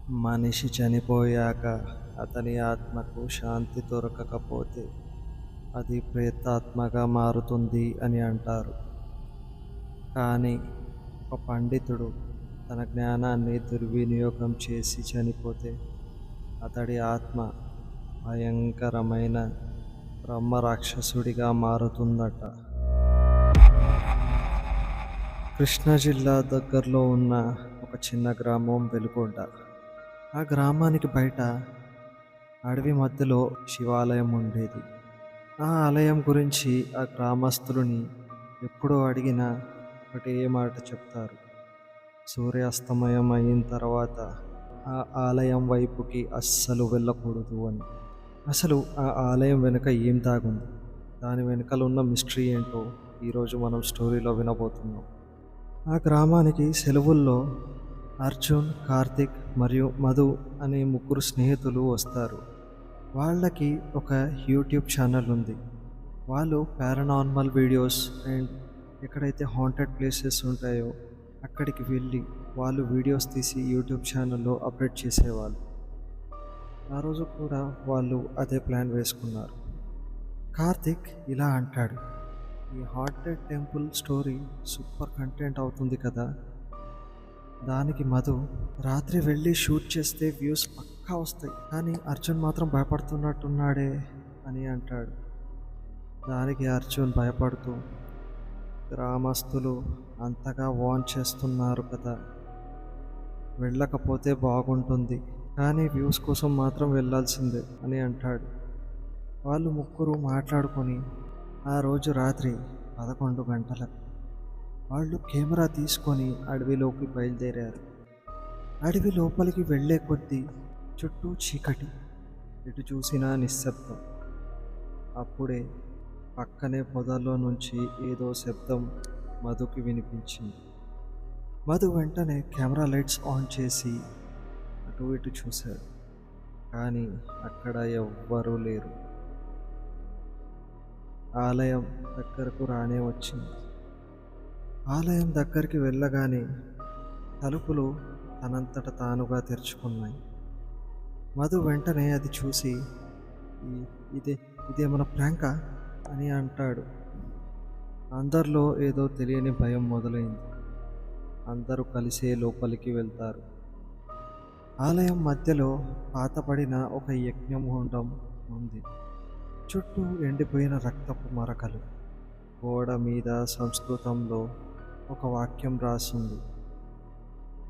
మనిషి చనిపోయాక అతని ఆత్మకు శాంతి దొరకకపోతే అది ప్రేతాత్మగా మారుతుంది అని అంటారు. కానీ ఒక పండితుడు తన జ్ఞానాన్ని దుర్వినియోగం చేసి చనిపోతే అతడి ఆత్మ భయంకరమైన బ్రహ్మ రాక్షసుడిగా మారుతుందట. కృష్ణా జిల్లా దగ్గరలో ఉన్న ఒక చిన్న గ్రామం వెలుగొండ. ఆ గ్రామానికి బయట అడవి మధ్యలో శివాలయం ఉండేది. ఆ ఆలయం గురించి ఆ గ్రామస్తులని ఎప్పుడూ అడిగినా ఒకటే మాట చెప్తారు: సూర్యాస్తమయం అయిన తర్వాత ఆ ఆలయం వైపుకి అస్సలు వెళ్ళకూడదు అని. అసలు ఆ ఆలయం వెనుక ఏం దాగుంది, దాని వెనుకల ఉన్న మిస్టరీ ఏంటో ఈరోజు మనం స్టోరీలో వినబోతున్నాం. ఆ గ్రామానికి సెలవుల్లో అర్జున్, కార్తిక్ మరియు మధు అనే ముగ్గురు స్నేహితులు వస్తారు. వాళ్ళకి ఒక యూట్యూబ్ ఛానల్ ఉంది. వాళ్ళు పారానార్మల్ వీడియోస్ అండ్ ఎక్కడైతే హాంటెడ్ ప్లేసెస్ ఉంటాయో అక్కడికి వెళ్ళి వాళ్ళు వీడియోస్ తీసి యూట్యూబ్ ఛానల్లో అప్లోడ్ చేసేవాళ్ళు. ఆ రోజు కూడా వాళ్ళు అదే ప్లాన్ వేసుకున్నారు. కార్తిక్ ఇలా అంటాడు: ఈ haunted temple story super content అవుతుంది కదా. దానికి మధు, రాత్రి వెళ్ళి షూట్ చేస్తే వ్యూస్ పక్కా వస్తాయి, కానీ అర్జున్ మాత్రం భయపడుతున్నట్టున్నాడే అని అంటాడు. దానికి అర్జున్ భయపడుతూ, గ్రామస్తులు అంతగా వార్న్ చేస్తున్నారు కదా, వెళ్ళకపోతే బాగుంటుంది, కానీ వ్యూస్ కోసం మాత్రం వెళ్ళాల్సిందే అని అంటాడు. వాళ్ళు ముగ్గురు మాట్లాడుకొని ఆ రోజు రాత్రి 11 గంటలకు వాళ్ళు కెమెరా తీసుకొని అడవిలోకి బయలుదేరారు. అడవి లోపలికి వెళ్ళే కొద్దీ చుట్టూ చీకటి, ఎటు చూసినా నిశ్శబ్దం. అప్పుడే పక్కనే పొదల్లో నుంచి ఏదో శబ్దం మధుకి వినిపించింది. మధు వెంటనే కెమెరా లైట్స్ ఆన్ చేసి అటు ఇటు చూశాడు, కానీ అక్కడ ఎవ్వరూ లేరు. ఆలయం దగ్గరకు రానే వచ్చింది. ఆలయం దగ్గరికి వెళ్ళగానే తలుపులు తనంతట తానుగా తెరుచుకున్నాయి. మధు వెంటనే అది చూసి, ఇదే మన ప్రాంకా అని అంటాడు. అందరిలో ఏదో తెలియని భయం మొదలైంది. అందరూ కలిసే లోపలికి వెళ్తారు. ఆలయం మధ్యలో పాతపడిన ఒక యజ్ఞగుండం ఉంది. చుట్టూ ఎండిపోయిన రక్తపు మరకలు. గోడ మీద సంస్కృతంలో ఒక వాక్యం రాసింది: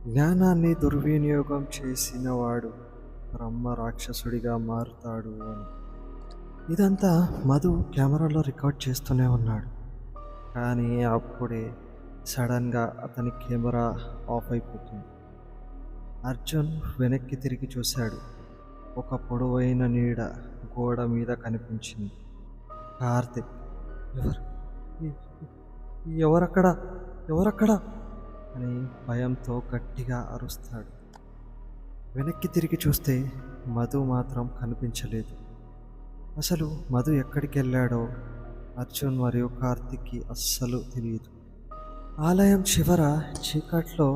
జ్ఞానాన్ని దుర్వినియోగం చేసిన వాడు బ్రహ్మ రాక్షసుడిగా మారుతాడు అని. ఇదంతా మధు కెమెరాలో రికార్డ్ చేస్తూనే ఉన్నాడు. కానీ అప్పుడే సడన్గా అతని కెమెరా ఆఫ్ అయిపోతుంది. అర్జున్ వెనక్కి తిరిగి చూశాడు. ఒక పొడవైన నీడ గోడ మీద కనిపించింది. కార్తిక్, ఎవరక్కడ ఎవరక్కడ అని భయంతో గట్టిగా అరుస్తాడు. వెనక్కి తిరిగి చూస్తే మధు మాత్రం కనిపించలేదు. అసలు మధు ఎక్కడికి వెళ్ళాడో అర్జున్ మరియు కార్తిక్కి అస్సలు తెలియదు. ఆలయం చివర చీకట్లో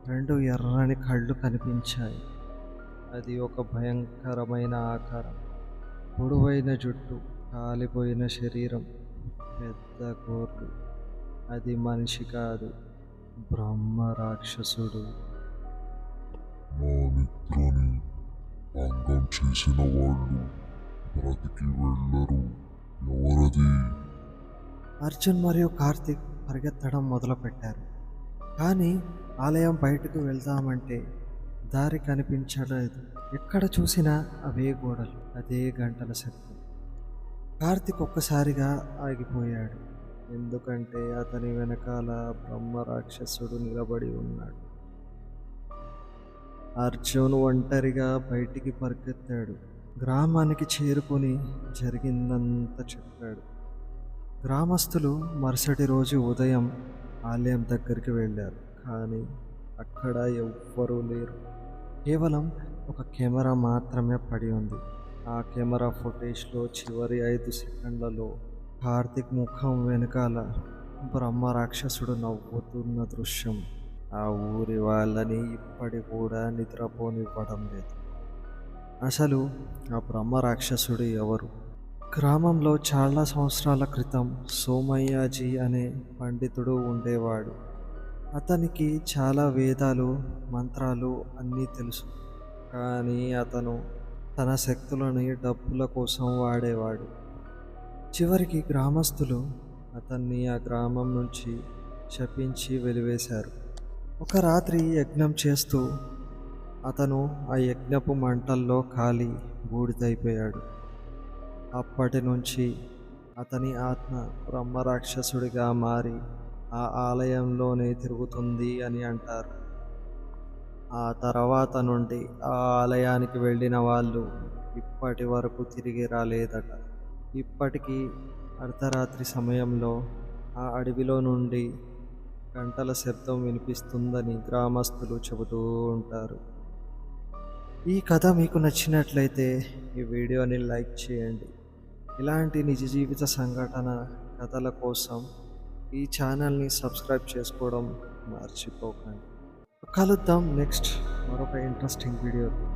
2 ఎర్రని కళ్ళు కనిపించాయి. అది ఒక భయంకరమైన ఆకారం. పొడవైన జుట్టు, కాలిపోయిన శరీరం, పెద్ద గోర్లు. అది మనిషి కాదు, బ్రహ్మ రాక్షసుడు. నా మిత్రుని భంగం చేసిన వాళ్ళు బ్రతికి వెళ్ళరు. ఎవరది? అర్జున్ మరియు కార్తిక్ పరిగెత్తడం మొదలుపెట్టారు. కానీ ఆలయం బయటకు వెళ్దామంటే దారి కనిపించలేదు. ఎక్కడ చూసినా అవే గోడలు, అదే గంటల శబ్దం. కార్తిక్ ఒక్కసారిగా ఆగిపోయాడు, ఎందుకంటే అతని వెనకాల బ్రహ్మ రాక్షసుడు నిలబడి ఉన్నాడు. అర్జున్ ఒంటరిగా బయటికి పరిగెత్తాడు. గ్రామానికి చేరుకొని జరిగిందంతా చెప్పాడు. గ్రామస్తులు మరుసటి రోజు ఉదయం ఆలయం దగ్గరికి వెళ్ళారు. కానీ అక్కడ ఎవ్వరూ లేరు. కేవలం ఒక కెమెరా మాత్రమే పడి ఉంది. ఆ కెమెరా ఫుటేజ్లో చివరి 5 సెకండ్లలో కార్తిక్ ముఖం వెనకాల బ్రహ్మ రాక్షసుడు నవ్వుతున్న దృశ్యం ఆ ఊరి వాళ్ళని ఇప్పటి కూడా నిద్రపోనివ్వడం లేదు. అసలు ఆ బ్రహ్మ రాక్షసుడు ఎవరు? గ్రామంలో చాలా సంవత్సరాల క్రితం సోమయ్యాజీ అనే పండితుడు ఉండేవాడు. అతనికి చాలా వేదాలు, మంత్రాలు అన్నీ తెలుసు. కానీ అతను తన శక్తులని డబ్బుల కోసం వాడేవాడు. చివరికి గ్రామస్తులు అతన్ని ఆ గ్రామం నుంచి శపించి వెలివేశారు. ఒక రాత్రి యజ్ఞం చేస్తూ అతను ఆ యజ్ఞపు మంటల్లో కాలి బూడిదైపోయాడు. అప్పటి నుంచి అతని ఆత్మ బ్రహ్మరాక్షసుడిగా మారి ఆ ఆలయంలోనే తిరుగుతుంది అని అంటారు. ఆ తర్వాత నుండి ఆ ఆలయానికి వెళ్ళిన వాళ్ళు ఇప్పటి వరకు తిరిగి రాలేదట. ఇప్పటికీ అర్ధరాత్రి సమయంలో ఆ అడవిలో నుండి గంటల శబ్దం వినిపిస్తుందని గ్రామస్తులు చెబుతూ ఉంటారు. ఈ కథ మీకు నచ్చినట్లయితే ఈ వీడియోని లైక్ చేయండి. ఇలాంటి నిజ జీవిత సంఘటన కథల కోసం ఈ ఛానల్ని సబ్స్క్రైబ్ చేసుకోవడం మర్చిపోకండి. కలుద్దాం నెక్స్ట్ మరొక ఇంట్రెస్టింగ్ వీడియో.